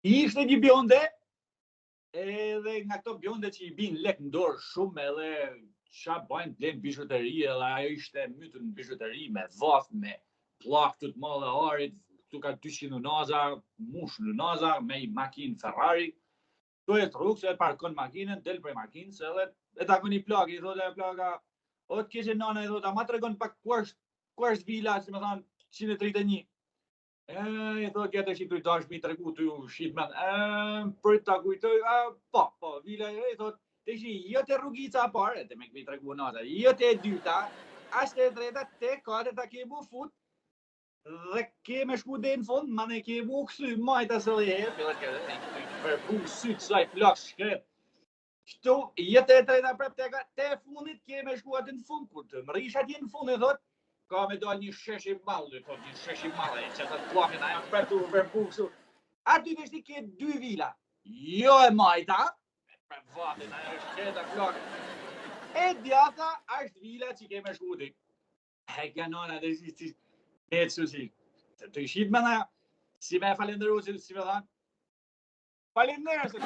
Ishte një bjonde, edhe nga këto bjonde që i bin lek në dorë shumë, edhe qa bajnë blen bijuteri, edhe ajo ishte mytën në bijuteri me vath, me plak të të madhe arit, këtu ka 200 unaza, mush në unaza, me i makinë Ferrari, këtu e të rrugë, se e parkon makinën, del prej makinës, edhe e takon i plak, i thote e plaka, o të kishe nana, i thote, ma të regon pak ku është vila, që me thonë, 131. I thot, kja të shqiptoj tash mi të regu të ju shqipmen, për të kujtoj, po, vila, i thot, të shi, jo të rrugica pare, të me këmi të regu nata, jo të e dyta, ashtë e dreta, të kate të kemu fut, dhe keme shku dhe në fund, ma ne kemu kësy, majta së dhe herë, për pu sytë saj plak shkret, këtu, jo të e dreta prep, të e fundit keme shku atë në fund, kur të më rish atje në fund, e thot, ka me dojnë një shesh i malë, thot, një shesh i malë, që të të plakin, ajo përtu, përpu, kështu. Aty të shti ke 2 vila. Jo e majta, për vatin, ajo është qeta plakin. E djatha, është vila që ke me shkuti. E kanona, dhe si, me të susi. Të i shqip me na, si me falenderu, si me thanë. Falenderu, se